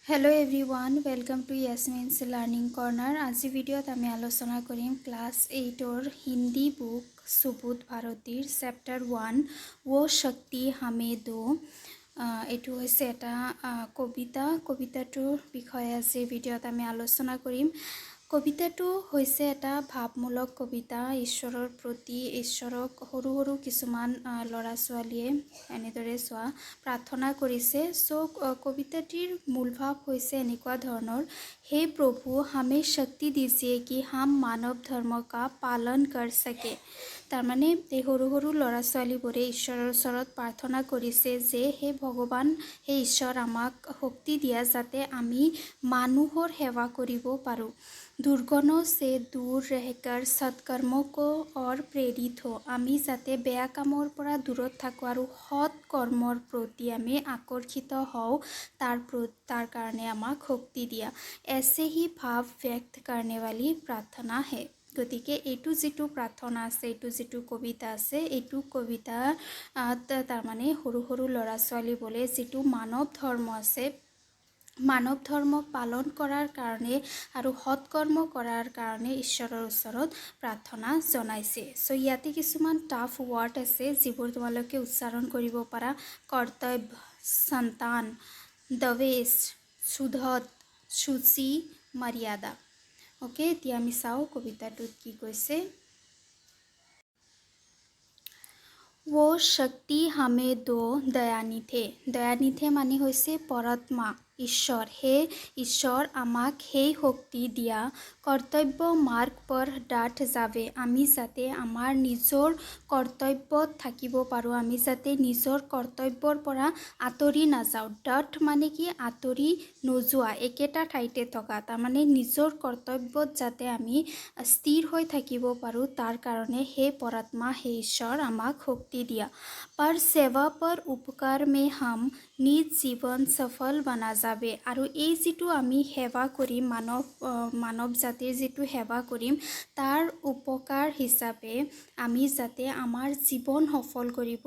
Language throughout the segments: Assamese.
Hello everyone, welcome to Yasmin's Learning Corner. আজি ভিডিওত আমি আলোচনা কৰিম ক্লাস 8 হিন্দি বুক সুবোধ ভাৰতীৰ চেপ্টাৰ 1 वो शक्ति हमें दो। এটো হৈছে এটা কবিতাটোৰ বিষয়ে আজি ভিডিওত আমি আলোচনা কৰিম। কবিতাটো হৈছে এটা ভাৱমূলক কবিতা। ঈশ্বৰৰ প্ৰতি ঈশ্বৰক সৰু সৰু কিছুমান ল'ৰা ছোৱালীয়ে এনেদৰে প্ৰাৰ্থনা কৰিছে। কবিতাটিৰ মূল ভাৱ হৈছে এনেকুৱা ধৰণৰ, हे प्रभु हमें शक्ति दीजिए कि हम मानव धर्म का पालन कर सके। তাৰমানে এই সৰু সৰু ল'ৰা ছোৱালীবোৰে ঈশ্বৰৰ ওচৰত প্ৰাৰ্থনা কৰিছে যে হে ভগৱান, হে ঈশ্বৰ, আমাক শক্তি দিয়া যাতে আমি মানুহৰ সেৱা কৰিব পাৰোঁ। दुर्गुणों से दूर रहकर सत्कर्मों को और प्रेरित हो। আমি যাতে বেয়া কামৰ পৰা দূৰত থাকোঁ আৰু সৎ কৰ্মৰ প্ৰতি আমি আকৰ্ষিত হওঁ, তাৰ কাৰণে আমাক শক্তি দিয়া। ऐसे ही भाव व्यक्त करने वाली प्रार्थना है। গতিকে এইটো যিটো প্ৰাৰ্থনা আছে, এইটো যিটো কবিতা আছে, এইটো কবিতা তাৰমানে সৰু সৰু ল'ৰা ছোৱালীবোৰে যিটো মানৱ ধৰ্ম আছে, মানৱ ধৰ্ম পালন কৰাৰ কাৰণে আৰু সৎকৰ্ম কৰাৰ কাৰণে ঈশ্বৰৰ ওচৰত প্ৰাৰ্থনা জনাইছে। ইয়াতে কিছুমান টাফ ৱৰ্ড আছে যিবোৰ তোমালোকে উচ্চাৰণ কৰিব পাৰা। কৰ্তব্য, সন্তান, দৱেশ, শুদ্ধত, শুচি, মৰ্যাদা। ওকে, এতিয়া আমি চাওঁ কবিতাটোত কি কৈছে। वो शक्ति हमें दो दयानिधे। दयानिধে মানে হৈছে পৰমাত্মা, ঈশ্বৰ। হে ঈশ্বৰ, আমাক সেই শক্তি দিয়া। কৰ্তব্য মাৰ্গ পৰ ডাঠ যাবে। আমি যাতে আমাৰ নিজৰ কৰ্তব্যত থাকিব পাৰোঁ, আমি যাতে নিজৰ কৰ্তব্যৰ পৰা আঁতৰি নাযাওঁ। ডাঠ মানে কি? আঁতৰি নোযোৱা, একেটা ঠাইতে থকা। তাৰমানে নিজৰ কৰ্তব্যত যাতে আমি স্থিৰ হৈ থাকিব পাৰোঁ, তাৰ কাৰণে হে পৰমাত্মা, হে ঈশ্বৰ, আমাক শক্তি दिया। पर सेवा पर उपकार में हम নিজ জীৱন সফল বনা যাবে। আৰু এই যিটো আমি সেৱা কৰিম, মানৱ জাতিৰ যিটো সেৱা কৰিম, তাৰ উপকাৰ হিচাপে আমি যাতে আমাৰ জীৱন সফল কৰিব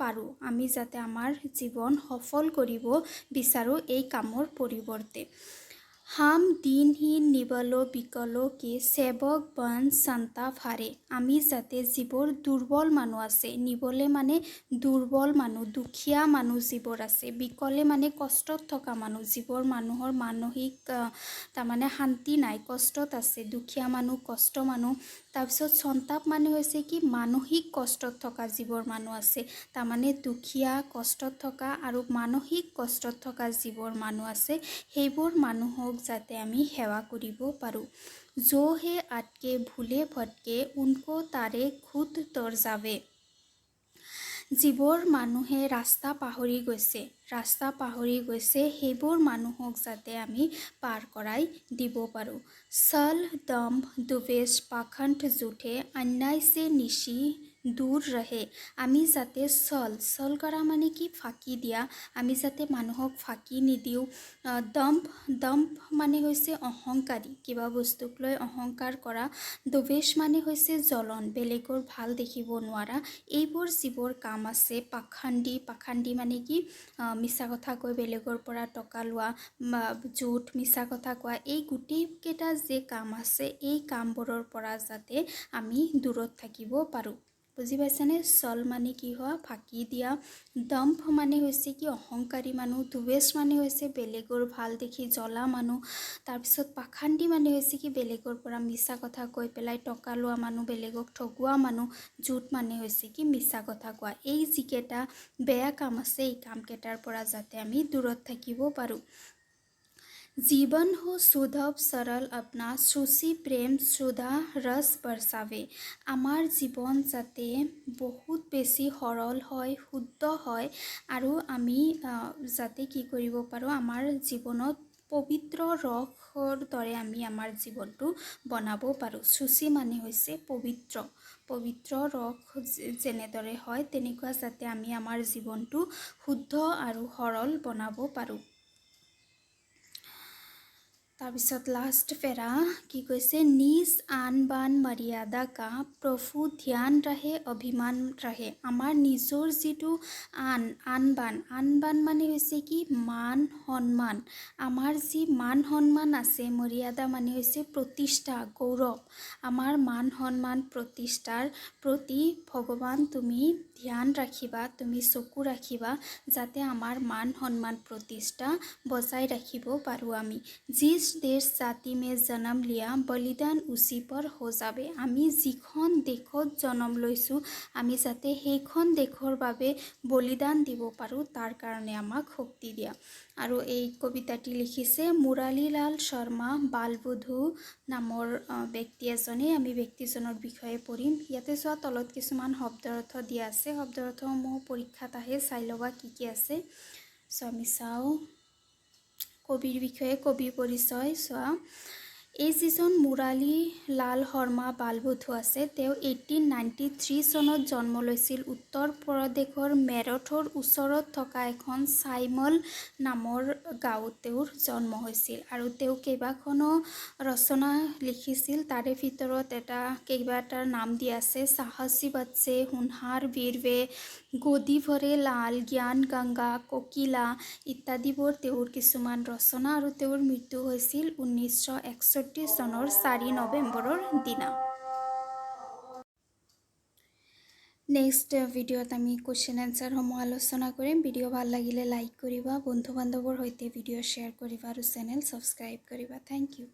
পাৰোঁ, আমি যাতে আমাৰ জীৱন সফল কৰিব বিচাৰোঁ এই কামৰ পৰিৱৰ্তে। हम दिनहीन निबलो बिकलो के सेवक बन संता फारे। আমি যাতে যিবোৰ দুৰ্বল মানুহ আছে, নিবলে মানে দুৰ্বল মানুহ, দুখীয়া মানুহ যিবোৰ আছে, বিকলে মানে কষ্টত থকা মানুহ, যিবোৰ মানুহৰ মানসিক তাৰমানে শান্তি নাই, কষ্টত আছে, দুখীয়া মানুহ, কষ্ট মানুহ। তাৰপিছত সন্তাপ মানে হৈছে কি? মানসিক কষ্টত থকা যিবোৰ মানুহ আছে, তাৰমানে দুখীয়া, কষ্টত থকা আৰু মানসিক কষ্টত থকা যিবোৰ মানুহ আছে, সেইবোৰ মানুহক যাতে আমি সেৱা কৰিব পাৰোঁ। जो है अटके भूले भटके उनको तारे खुद तर जावे। যিবোৰ মানুহে ৰাস্তা পাহৰি গৈছে, সেইবোৰ মানুহক যাতে আমি পাৰ কৰাই দিব পাৰোঁ। ছল, দম্ভ, দুবেশ, পাখণ্ড, জুঠে, অন্যায় সে নিশি দূৰ ৰহে। আমি যাতে ছল কৰা মানে কি? ফাঁকি দিয়া। আমি যাতে মানুহক ফাঁকি নিদিওঁ। দম্ভ মানে হৈছে অহংকাৰী, কিবা বস্তুক লৈ অহংকাৰ কৰা। দুবেশ মানে হৈছে জ্বলন, বেলেগৰ ভাল দেখিব নোৱাৰা। এইবোৰ যিবোৰ কাম আছে, পাখণ্ডী মানে কি? মিছা কথা কৈ বেলেগৰ পৰা টকা লোৱা, জুঠ, মিছা কথা কোৱা, এই গোটেইকেইটা যে কাম আছে, এই কামবোৰৰ পৰা যাতে আমি দূৰত থাকিব পাৰোঁ। বুজি পাইছানে? ছল মানে কি হয়? ফাঁকি দিয়া। দম্ভ মানে হৈছে কি? অহংকাৰী মানুহ। দুবেশ মানে হৈছে বেলেগৰ ভাল দেখি জ্বলা মানুহ। তাৰপিছত পাখণ্ডী মানে হৈছে কি? বেলেগৰ পৰা মিছা কথা কৈ পেলাই টকা লোৱা মানুহ, বেলেগক ঠগোৱা মানুহ। জুঠ মানে হৈছে কি? মিছা কথা কোৱা। এই যিকেইটা বেয়া কাম আছে, এই কামকেইটাৰ পৰা যাতে আমি দূৰত থাকিব পাৰোঁ। जीवन हो सुधव सरल अपना सुशी प्रेम सुधा रस बरसावे। আমাৰ জীৱন যাতে বহুত বেছি সৰল হয়, শুদ্ধ হয়, আৰু আমি যাতে কি কৰিব পাৰোঁ, আমাৰ জীৱনত পবিত্ৰ ৰসৰ দৰে আমি আমাৰ জীৱনটো বনাব পাৰোঁ। সুচি মানে হৈছে পবিত্ৰ ৰস যেনেদৰে হয়, তেনেকুৱা যাতে আমি আমাৰ জীৱনটো শুদ্ধ আৰু সৰল বনাব পাৰোঁ। তাৰপিছত লাষ্ট পেৰা কি কৈছে, নিজ আন বান মৰ্যাদা কা প্ৰভু ধ্যান ৰাহে অভিমান ৰাহে। আমাৰ নিজৰ যিটো আন বান মানে হৈছে কি মান সন্মান। আমাৰ যি মান সন্মান আছে, মৰ্যাদা মানে হৈছে প্ৰতিষ্ঠা গৌৰৱ। আমাৰ মান সন্মান প্ৰতিষ্ঠাৰ প্ৰতি ভগৱান তুমি ধ্যান ৰাখিবা, তুমি চকু ৰাখিবা, যাতে আমাৰ মান সন্মান প্ৰতিষ্ঠা বজাই ৰাখিব পাৰোঁ আমি। जिस देश जाति में जन्म लिया बलिदान उसी पर हो जावे। আমি যিখন দেশত জন্ম লৈছোঁ, আমি যাতে সেইখন দেশৰ বাবে বলিদান দিব পাৰোঁ, তাৰ কাৰণে আমাক শক্তি দিয়া। আৰু এই কবিতাটি লিখিছে মুৰালীলাল শৰ্মা বালবধূ নামৰ ব্যক্তি এজনে। আমি ব্যক্তিজনৰ বিষয়ে পঢ়িম। ইয়াতে চোৱা তলত কিছুমান শব্দৰ অৰ্থ দিয়া আছে। শব্দৰ অৰ্থসমূহ পৰীক্ষাত আহে, চাই ল'বা কি কি আছে। চ' আমি চাওঁ কবিৰ বিষয়ে। কবি পৰিচয় চোৱা, এই যিজন মুৰালীলাল শৰ্মা বালবধূ আছে, তেওঁ 1893 চনত জন্ম লৈছিল। উত্তৰ প্ৰদেশৰ মেৰঠৰ ওচৰত থকা এখন চাইমল নামৰ গাঁৱত তেওঁৰ জন্ম হৈছিল। আৰু তেওঁ কেইবাখনো ৰচনা লিখিছিল। তাৰে ভিতৰত কেইবাটাৰ নাম দিয়া আছে, সাহসী বাচ্চে, হোনহাৰ বীৰৱে, গোদী ভৰে লাল, জ্ঞান গংগা, কোকিলা ইত্যাদিবোৰ তেওঁৰ কিছুমান ৰচনা। আৰু তেওঁৰ মৃত্যু হৈছিল 1961 চনৰ 4 নৱেম্বৰৰ দিনা। নেক্সট ভিডিঅ'ত আমি কুৱেশ্যন এনচাৰসমূহ আলোচনা কৰিম। ভিডিঅ' ভাল লাগিলে লাইক কৰিবা, বন্ধু বান্ধৱৰ সৈতে ভিডিঅ' শ্বেয়াৰ কৰিবা আৰু চেনেল ছাবস্ক্ৰাইব কৰিবা। Thank U.